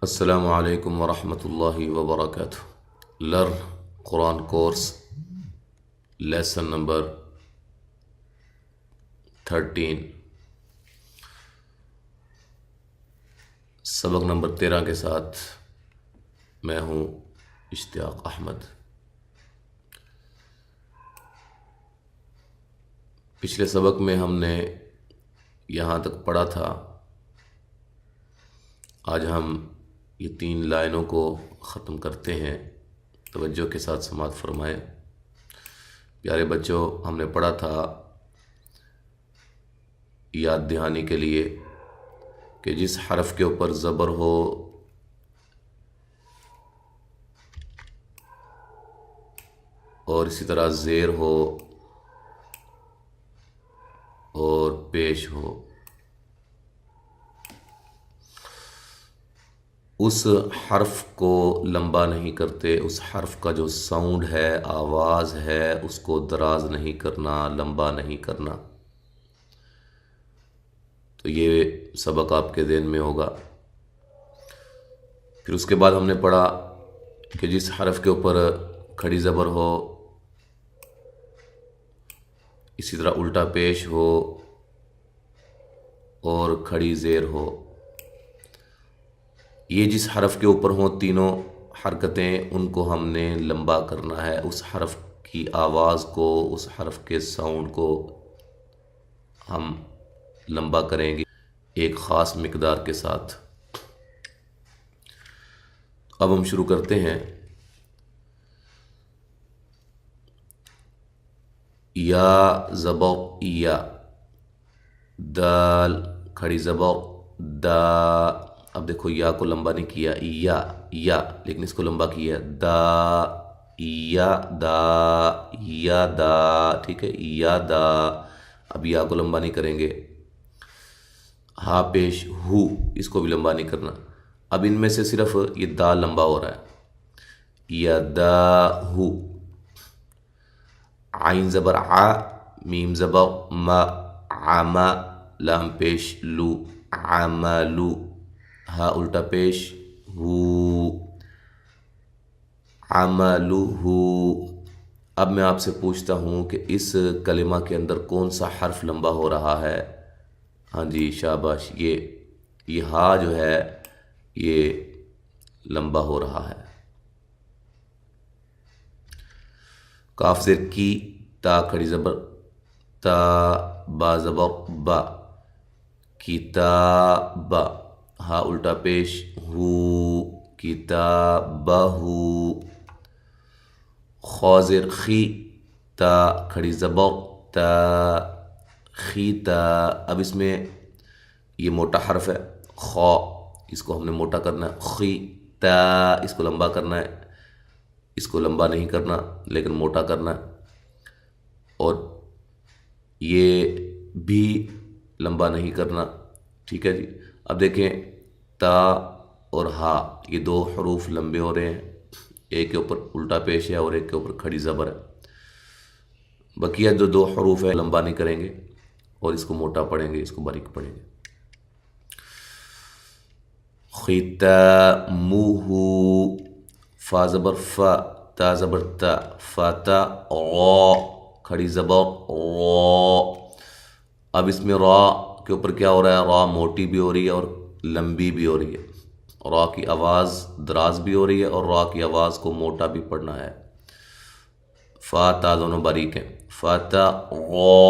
السلام علیکم ورحمۃ اللہ وبرکاتہ۔ لرن قرآن کورس لیسن نمبر 13، سبق نمبر 13 کے ساتھ میں ہوں اشتیاق احمد۔ پچھلے سبق میں ہم نے یہاں تک پڑھا تھا، آج ہم یہ 3 لائنوں کو ختم کرتے ہیں۔ توجہ کے ساتھ سماعت فرمائیں۔ پیارے بچوں، ہم نے پڑھا تھا یاد دہانی کے لیے کہ جس حرف کے اوپر زبر ہو اور اسی طرح زیر ہو اور پیش ہو، اس حرف کو لمبا نہیں کرتے، اس حرف کا جو ساؤنڈ ہے، آواز ہے، اس کو دراز نہیں کرنا، لمبا نہیں کرنا۔ تو یہ سبق آپ کے ذہن میں ہوگا۔ پھر اس کے بعد ہم نے پڑھا کہ جس حرف کے اوپر کھڑی زبر ہو، اسی طرح الٹا پیش ہو اور کھڑی زیر ہو، یہ جس حرف کے اوپر ہوں تینوں حرکتیں، ان کو ہم نے لمبا کرنا ہے۔ اس حرف کی آواز کو، اس حرف کے ساؤنڈ کو ہم لمبا کریں گے ایک خاص مقدار کے ساتھ۔ اب ہم شروع کرتے ہیں۔ یا زبر یا، دال کھڑی زبر دا۔ اب دیکھو یا کو لمبا نہیں کیا، یا لیکن اس کو لمبا کیا، دا یا دا، یا دا، ٹھیک ہے، یا دا۔ اب یا کو لمبا نہیں کریں گے۔ ہا پیش ہو، اس کو بھی لمبا نہیں کرنا۔ اب ان میں سے صرف یہ دا لمبا ہو رہا ہے، یا دا ہو۔ عین زبر ع، میم زبر ما، عما، لام پیش لو، عملو۔ ہا الٹا پیش ہو، عملہ۔ اب میں آپ سے پوچھتا ہوں کہ اس کلمہ کے اندر کون سا حرف لمبا ہو رہا ہے؟ ہاں جی، شاباش، یہ ہا جو ہے یہ لمبا ہو رہا ہے۔ کاف زیر کی، تا کھڑی زبر تا، با زبر با، کتاب، ہا الٹا پیش ہو، کتابہ۔ خا زیر خی، تا کھڑی زبر تا، خیتا۔ اب اس میں یہ موٹا حرف ہے خا، اس کو ہم نے موٹا کرنا ہے، خی تا، اس کو لمبا کرنا ہے، اس کو لمبا نہیں کرنا لیکن موٹا کرنا ہے، اور یہ بھی لمبا نہیں کرنا، ٹھیک ہے جی۔ اب دیکھیں تا اور ہا، یہ 2 حروف لمبے ہو رہے ہیں، ایک کے اوپر الٹا پیش ہے اور ایک کے اوپر کھڑی زبر ہے۔ بقیہ جو 2 حروف ہیں لمبا نہیں کریں گے اور اس کو موٹا پڑھیں گے، اس کو باریک پڑھیں گے۔ ختامہ، فا زبر فا، تا زبر تا، فاتا، غا کھڑی زبر غا۔ اب اس میں را کے اوپر کیا ہو رہا ہے؟ را موٹی بھی ہو رہی ہے اور لمبی بھی ہو رہی ہے۔ را کی آواز دراز بھی ہو رہی ہے اور را کی آواز کو موٹا بھی پڑھنا ہے۔ فا تا دونوں باریک ہیں۔ فاتا غا،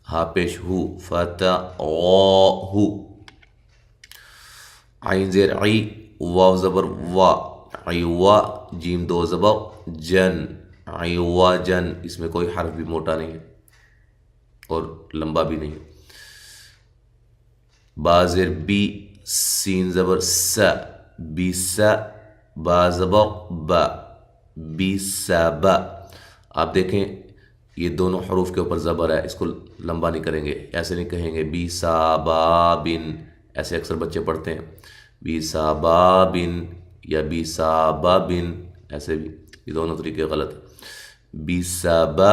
ہا پیش ہو، فاتا غا ہو۔ عین زیر عی، واو زبر وا، عیوا، جیم 2 زبر جن، عیوا جن۔ اس میں کوئی حرف بھی موٹا نہیں ہے اور لمبا بھی نہیں ہے۔ با زیر بی، سین زبر س، بی س، با زبر با، بی س با۔ آپ دیکھیں یہ دونوں حروف کے اوپر زبر ہے، اس کو لمبا نہیں کریں گے، ایسے نہیں کہیں گے بی سا با بن، ایسے اکثر بچے پڑھتے ہیں، بی سا با بن یا بی سا با بن، ایسے بھی، یہ دونوں طریقے غلط ہیں۔ بی سا با،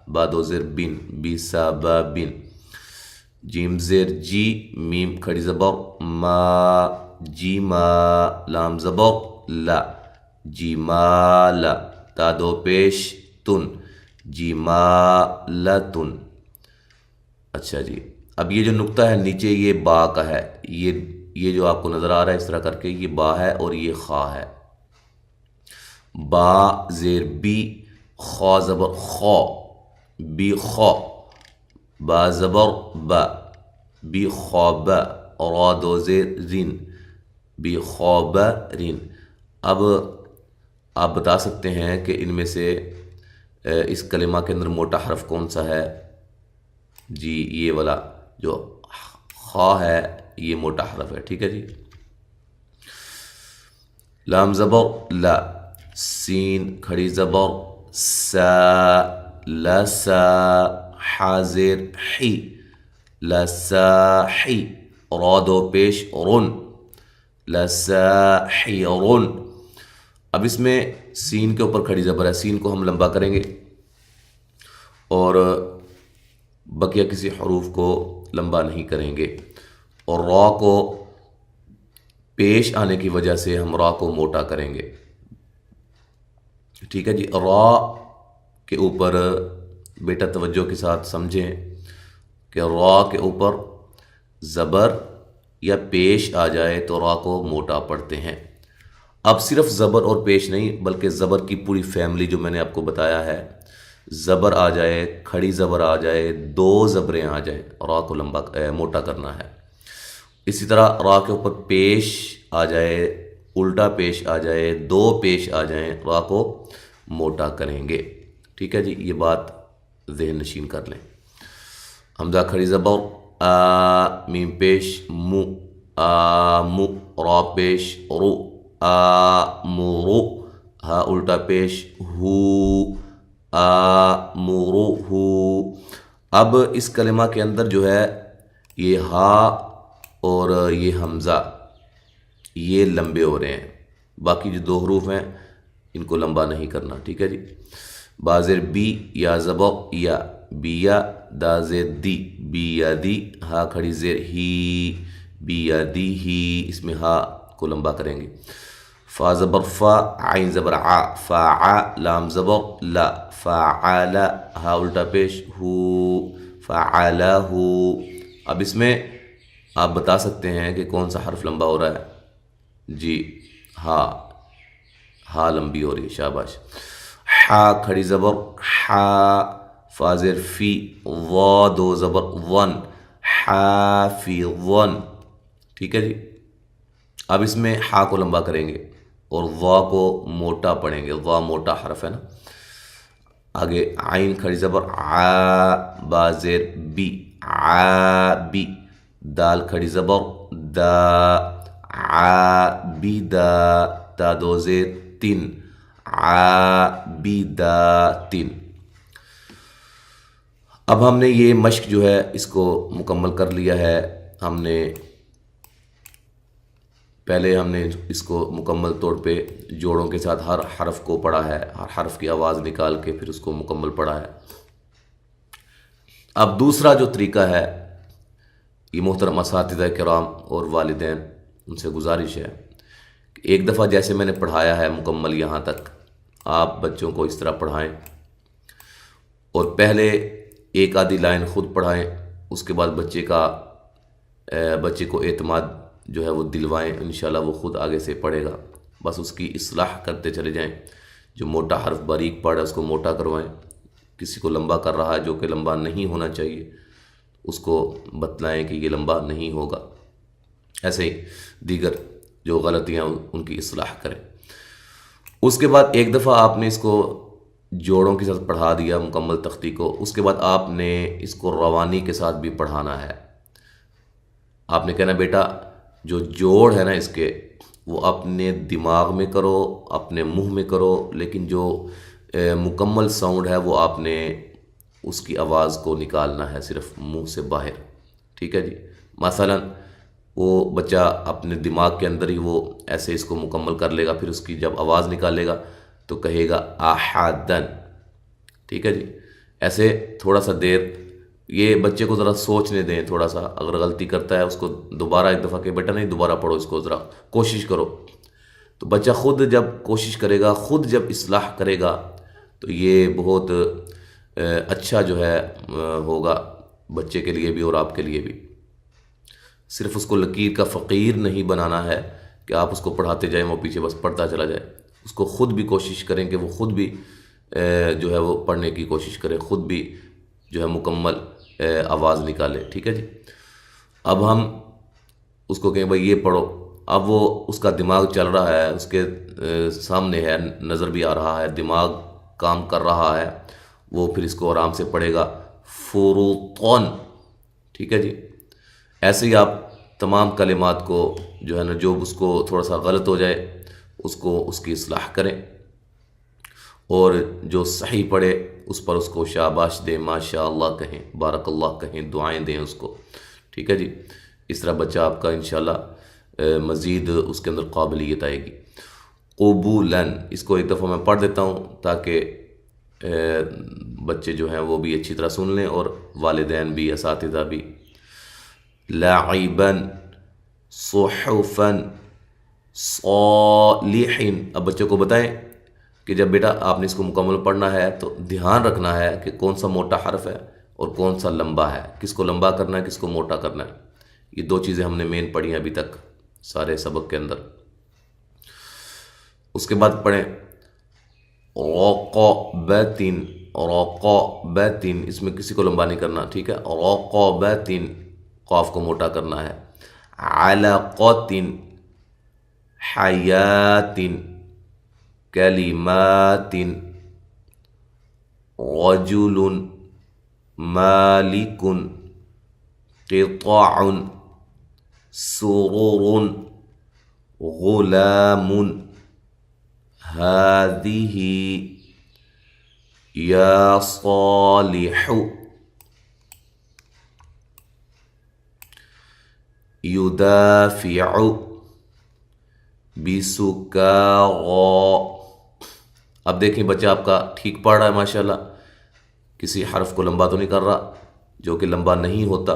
با 2 زیر بن، بی سا با بن۔ جیم زیر جی، میم کھڑی زبر ما، جیما لام زبر لا جیمال تا دو پیش تن جیمالتن. اچھا جی، اب یہ جو نقطہ ہے نیچے یہ با کا ہے، یہ جو آپ کو نظر آ رہا ہے اس طرح کر کے، یہ با ہے اور یہ خا ہے. با زیر بی، خا زبر خا، بی خا، با زبر با، بی خواب، را دو زیر رین، بی خواب رین. اب آپ بتا سکتے ہیں کہ ان میں سے اس کلمہ کے اندر موٹا حرف کون سا ہے؟ جی یہ والا جو خا ہے یہ موٹا حرف ہے. ٹھیک ہے جی. لام زبر لا، سین کھڑی زبر سا، لسا، حا زیر حی، لساحی، را دو پیش رن، لساحرن. اب اس میں سین کے اوپر کھڑی زبر ہے، سین کو ہم لمبا کریں گے اور بقیہ کسی حروف کو لمبا نہیں کریں گے، اور را کو پیش آنے کی وجہ سے ہم را کو موٹا کریں گے. ٹھیک ہے جی. را کے اوپر بیٹا توجہ کے ساتھ سمجھیں کہ را کے اوپر زبر یا پیش آ جائے تو را کو موٹا پڑھتے ہیں. اب صرف زبر اور پیش نہیں بلکہ زبر کی پوری فیملی جو میں نے آپ کو بتایا ہے، زبر آ جائے، کھڑی زبر آ جائے، دو زبریں آ جائیں، را کو موٹا کرنا ہے. اسی طرح را کے اوپر پیش آ جائے، الٹا پیش آ جائے، دو پیش آ جائیں، را کو موٹا کریں گے. ٹھیک ہے جی. یہ بات ذہن نشین کر لیں. حمزہ کھڑی زبر آ، میم پیش مو، آمو، را پیش رو، آمرو، ہا الٹا پیش ہو، آمرہو. اب اس کلمہ کے اندر جو ہے یہ ہا اور یہ حمزہ یہ لمبے ہو رہے ہیں، باقی جو دو حروف ہیں ان کو لمبا نہیں کرنا. ٹھیک ہے جی. بازر بی یا زبر یا، بیا، دا زیر دی، بی یا دی، ہا کھڑی زیر ہی، بی یا دی ہی، اس میں ہا کو لمبا کریں گے. فا زبر فا، عین زبر ع، فا لام زبر لا، فعل، ہا الٹا پیش ہو، فعلہ. اب اس میں آپ بتا سکتے ہیں کہ کون سا حرف لمبا ہو رہا ہے؟ جی ہا لمبی ہو رہی ہے. شاباش. حا کھڑی زبر حا، فا زیر فی، وا دو زبر ون، حافظ. ٹھیک ہے جی. اب اس میں حا کو لمبا کریں گے اور وا کو موٹا پڑھیں گے، وا موٹا حرف ہے نا. آگے عین کھڑی زبر عا، با زیر بی، عابی، دال کھڑی زبر دا، عابدا، تا دو زیر تین، عابداتن. اب ہم نے یہ مشق جو ہے اس کو مکمل کر لیا ہے. پہلے ہم نے اس کو مکمل طور پہ جوڑوں کے ساتھ ہر حرف کو پڑھا ہے، ہر حرف کی آواز نکال کے پھر اس کو مکمل پڑھا ہے. اب دوسرا جو طریقہ ہے، یہ محترم اساتذہ کرام اور والدین ان سے گزارش ہے کہ ایک دفعہ جیسے میں نے پڑھایا ہے مکمل یہاں تک، آپ بچوں کو اس طرح پڑھائیں اور پہلے ایک آدھی لائن خود پڑھائیں، اس کے بعد بچے کو اعتماد جو ہے وہ دلوائیں، انشاءاللہ وہ خود آگے سے پڑھے گا. بس اس کی اصلاح کرتے چلے جائیں. جو موٹا حرف باریک پڑھ رہا ہے اس کو موٹا کروائیں، کسی کو لمبا کر رہا ہے جو کہ لمبا نہیں ہونا چاہیے اس کو بتلائیں کہ یہ لمبا نہیں ہوگا. ایسے ہی دیگر جو غلطیاں ان کی اصلاح کریں. اس کے بعد ایک دفعہ آپ نے اس کو جوڑوں کے ساتھ پڑھا دیا مکمل تختی کو، اس کے بعد آپ نے اس کو روانی کے ساتھ بھی پڑھانا ہے. آپ نے کہنا بیٹا جو جوڑ ہے نا اس کے وہ اپنے دماغ میں کرو، اپنے منہ میں کرو، لیکن جو مکمل ساؤنڈ ہے وہ آپ نے اس کی آواز کو نکالنا ہے صرف منہ سے باہر. ٹھیک ہے جی. مثلا وہ بچہ اپنے دماغ کے اندر ہی وہ ایسے اس کو مکمل کر لے گا، پھر اس کی جب آواز نکالے گا تو کہے گا احدن. ٹھیک ہے جی. ایسے تھوڑا سا دیر یہ بچے کو ذرا سوچنے دیں تھوڑا سا، اگر غلطی کرتا ہے اس کو دوبارہ ایک دفعہ کہ بیٹا نہیں دوبارہ پڑھو اس کو، ذرا کوشش کرو. تو بچہ خود جب کوشش کرے گا، خود جب اصلاح کرے گا تو یہ بہت اچھا جو ہے ہوگا بچے کے لیے بھی اور آپ کے لیے بھی. صرف اس کو لکیر کا فقیر نہیں بنانا ہے کہ آپ اس کو پڑھاتے جائیں وہ پیچھے بس پڑھتا چلا جائے. اس کو خود بھی کوشش کریں کہ وہ خود بھی جو ہے وہ پڑھنے کی کوشش کرے، خود بھی جو ہے مکمل آواز نکالے. ٹھیک ہے جی. اب ہم اس کو کہیں بھائی یہ پڑھو، اب وہ اس کا دماغ چل رہا ہے، اس کے سامنے ہے، نظر بھی آ رہا ہے، دماغ کام کر رہا ہے، وہ پھر اس کو آرام سے پڑھے گا. فروطون. ٹھیک ہے جی. ایسے ہی آپ تمام کلمات کو جو ہے نا، جو اس کو تھوڑا سا غلط ہو جائے اس کو اس کی اصلاح کریں، اور جو صحیح پڑھے اس پر اس کو شاباش دیں، ماشاء اللہ کہیں، بارک اللہ کہیں، دعائیں دیں اس کو. ٹھیک ہے جی. اس طرح بچہ آپ کا انشاءاللہ مزید اس کے اندر قابلیت آئے گی. قبولاً، اس کو ایک دفعہ میں پڑھ دیتا ہوں تاکہ بچے جو ہیں وہ بھی اچھی طرح سن لیں اور والدین بھی، اساتذہ بھی. لاعباً صحفاً صالحین. اب بچوں کو بتائیں کہ جب بیٹا آپ نے اس کو مکمل پڑھنا ہے تو دھیان رکھنا ہے کہ کون سا موٹا حرف ہے اور کون سا لمبا ہے، کس کو لمبا کرنا ہے کس کو موٹا کرنا ہے. یہ دو چیزیں ہم نے مین پڑھی ہیں ابھی تک سارے سبق کے اندر. اس کے بعد پڑھیں رقبتن. رقبتن، اس میں کسی کو لمبا نہیں کرنا. ٹھیک ہے. رقبتن، قاف کو موٹا کرنا ہے. علقتن، حیاتن، کلماتن، رجل، مالک، قطع، سرور، غلام، هذه، یا صالح، یدافع، بسکارا. اب دیکھیں بچہ آپ کا ٹھیک پڑھ رہا ہے ماشاءاللہ، کسی حرف کو لمبا تو نہیں کر رہا جو کہ لمبا نہیں ہوتا،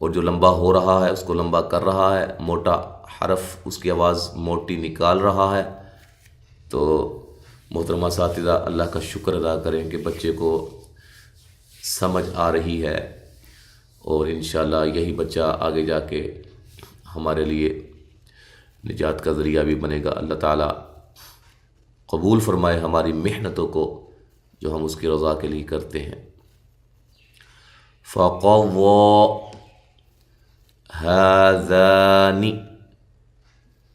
اور جو لمبا ہو رہا ہے اس کو لمبا کر رہا ہے، موٹا حرف اس کی آواز موٹی نکال رہا ہے. تو محترمہ اساتذہ اللہ کا شکر ادا کریں کہ بچے کو سمجھ آ رہی ہے، اور انشاءاللہ یہی بچہ آگے جا کے ہمارے لیے نجات کا ذریعہ بھی بنے گا. اللہ تعالیٰ قبول فرمائے ہماری محنتوں کو جو ہم اس کی رضا کے لیے کرتے ہیں. فَقَضَّى هَذَانِ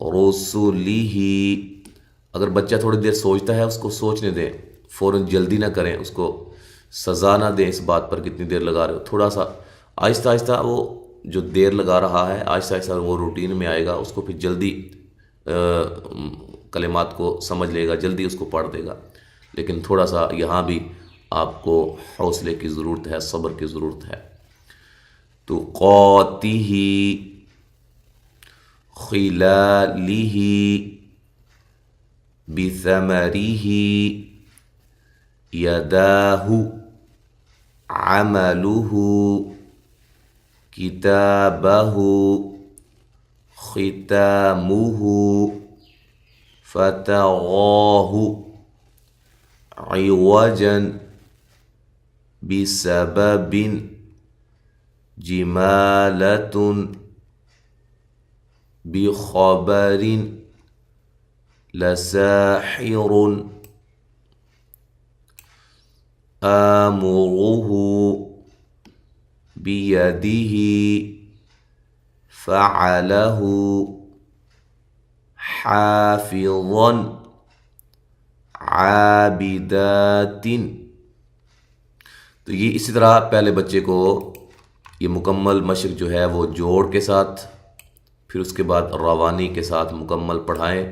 رُسُلِهِ. اگر بچہ تھوڑی دیر سوچتا ہے اس کو سوچنے دیں، فوراً جلدی نہ کریں، اس کو سزا نہ دیں اس بات پر کتنی دیر لگا رہے ہو. تھوڑا سا آہستہ آہستہ وہ جو دیر لگا رہا ہے آہستہ آہستہ وہ روٹین میں آئے گا، اس کو پھر جلدی کلمات کو سمجھ لے گا، جلدی اس کو پڑھ دے گا. لیکن تھوڑا سا یہاں بھی آپ کو حوصلے کی ضرورت ہے، صبر کی ضرورت ہے. تو قاتہ، خلالہ، بثمرہ، یداہ، عملہ، کتابہ، ختامہ، فتراہ عوجا، بسبب، جمالۃ، بخبر، لساحر، آمرہ، بیدہ، فعلہ، حافظا، عابدات. تو یہ اسی طرح پہلے بچے کو یہ مکمل مشق جو ہے وہ جوڑ کے ساتھ، پھر اس کے بعد روانی کے ساتھ مکمل پڑھائیں.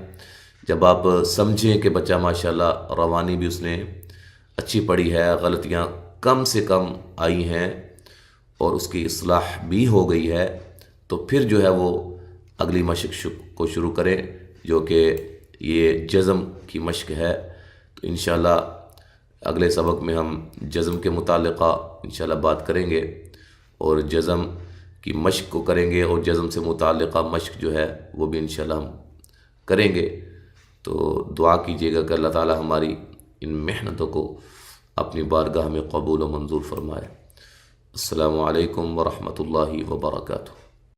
جب آپ سمجھیں کہ بچہ ماشاءاللہ روانی بھی اس نے اچھی پڑھی ہے، غلطیاں کم سے کم آئی ہیں اور اس کی اصلاح بھی ہو گئی ہے، تو پھر جو ہے وہ اگلی مشق کو شروع کریں جو کہ یہ جزم کی مشق ہے. تو انشاءاللہ اگلے سبق میں ہم جزم کے متعلقہ انشاءاللہ بات کریں گے اور جزم کی مشق کو کریں گے، اور جزم سے متعلقہ مشق جو ہے وہ بھی انشاءاللہ ہم کریں گے۔ تو دعا کیجیے گا کہ اللہ تعالی ہماری ان محنتوں کو اپنی بارگاہ میں قبول و منظور فرمائے۔ السلام علیکم ورحمۃ اللہ وبرکاتہ۔